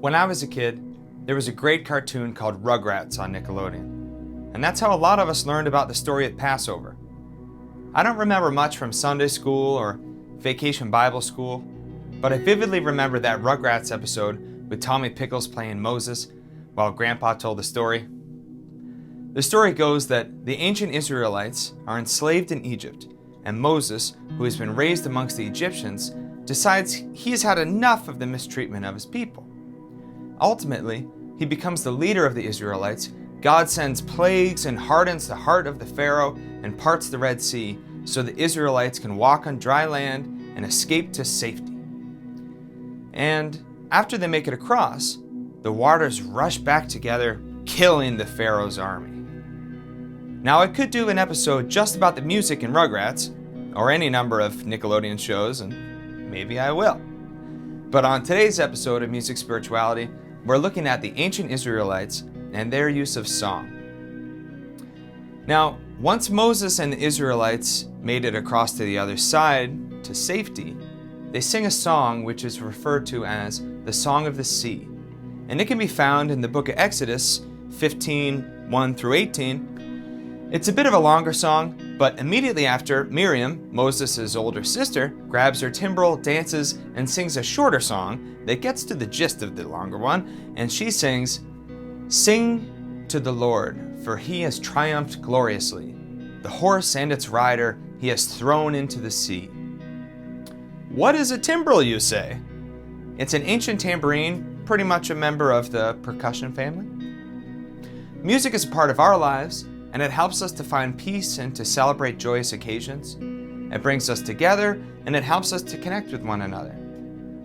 When I was a kid, there was a great cartoon called Rugrats on Nickelodeon. And that's how a lot of us learned about the story at Passover. I don't remember much from Sunday school or vacation Bible school, but I vividly remember that Rugrats episode with Tommy Pickles playing Moses while Grandpa told the story. The story goes that the ancient Israelites are enslaved in Egypt, and Moses, who has been raised amongst the Egyptians, decides he has had enough of the mistreatment of his people. Ultimately, he becomes the leader of the Israelites. God sends plagues and hardens the heart of the Pharaoh and parts the Red Sea so the Israelites can walk on dry land and escape to safety. And after they make it across, the waters rush back together, killing the Pharaoh's army. Now, I could do an episode just about the music in Rugrats, or any number of Nickelodeon shows, and maybe I will. But on today's episode of Music Spirituality, we're looking at the ancient Israelites and their use of song. Now, once Moses and the Israelites made it across to the other side to safety, they sing a song which is referred to as the Song of the Sea. And it can be found in the book of Exodus 15:1 through 18. It's a bit of a longer song, but immediately after, Miriam, Moses' older sister, grabs her timbrel, dances, and sings a shorter song that gets to the gist of the longer one, and she sings, "Sing to the Lord, for he has triumphed gloriously. The horse and its rider he has thrown into the sea." What is a timbrel, you say? It's an ancient tambourine, pretty much a member of the percussion family. Music is a part of our lives, and it helps us to find peace and to celebrate joyous occasions. It brings us together, and it helps us to connect with one another.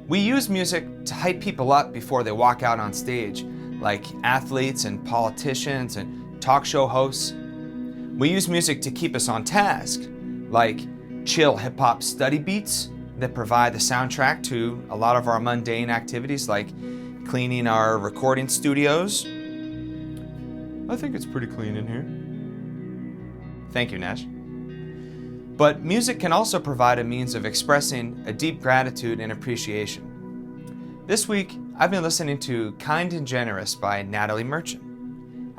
We use music to hype people up before they walk out on stage, like athletes and politicians and talk show hosts. We use music to keep us on task, like chill hip-hop study beats that provide the soundtrack to a lot of our mundane activities, like cleaning our recording studios. I think it's pretty clean in here. Thank you, Nash. But music can also provide a means of expressing a deep gratitude and appreciation. This week, I've been listening to Kind and Generous by Natalie Merchant.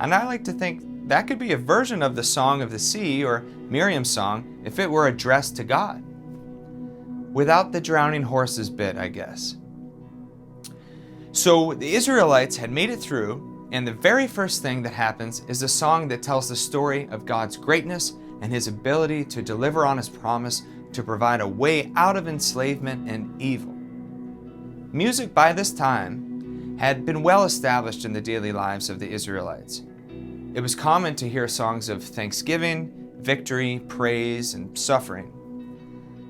And I like to think that could be a version of the Song of the Sea or Miriam's song if it were addressed to God. Without the drowning horse's bit, I guess. So the Israelites had made it through, and the very first thing that happens is a song that tells the story of God's greatness and his ability to deliver on his promise to provide a way out of enslavement and evil. Music by this time had been well established in the daily lives of the Israelites. It was common to hear songs of thanksgiving, victory, praise, and suffering.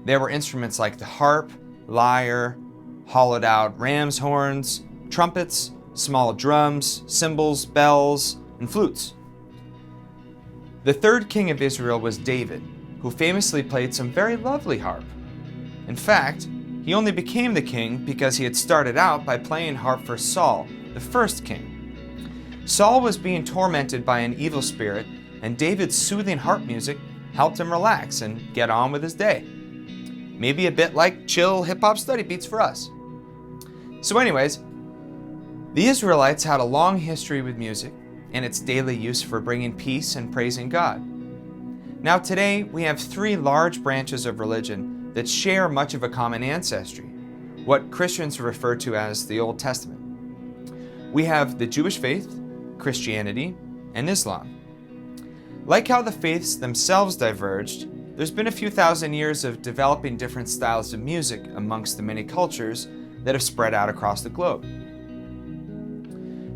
There were instruments like the harp, lyre, hollowed out ram's horns, trumpets, small drums, cymbals, bells, and flutes. The third king of Israel was David, who famously played some very lovely harp. In fact, he only became the king because he had started out by playing harp for Saul, the first king. Saul was being tormented by an evil spirit, and David's soothing harp music helped him relax and get on with his day. Maybe a bit like chill hip-hop study beats for us. So anyways, the Israelites had a long history with music and its daily use for bringing peace and praising God. Now today, we have three large branches of religion that share much of a common ancestry, what Christians refer to as the Old Testament. We have the Jewish faith, Christianity, and Islam. Like how the faiths themselves diverged, there's been a few thousand years of developing different styles of music amongst the many cultures that have spread out across the globe.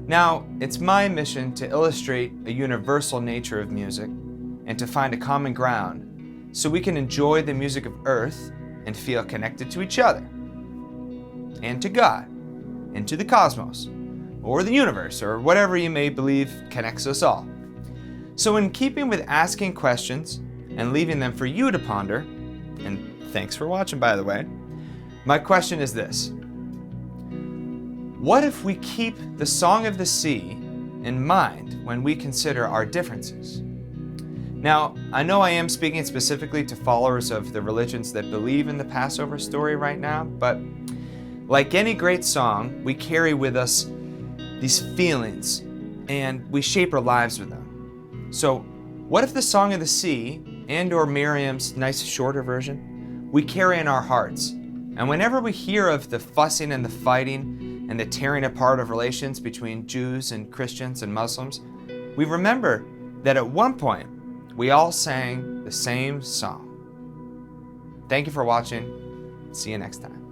Now, it's my mission to illustrate a universal nature of music and to find a common ground so we can enjoy the music of earth and feel connected to each other and to God and to the cosmos or the universe or whatever you may believe connects us all. So in keeping with asking questions and leaving them for you to ponder, and thanks for watching by the way, my question is this. What if we keep the Song of the Sea in mind when we consider our differences? Now, I know I am speaking specifically to followers of the religions that believe in the Passover story right now, but like any great song, we carry with us these feelings, and we shape our lives with them. So what if the Song of the Sea and/or Miriam's nice shorter version we carry in our hearts, and whenever we hear of the fussing and the fighting and the tearing apart of relations between Jews and Christians and Muslims, we remember that at one point we all sang the same song. Thank you for watching. See you next time.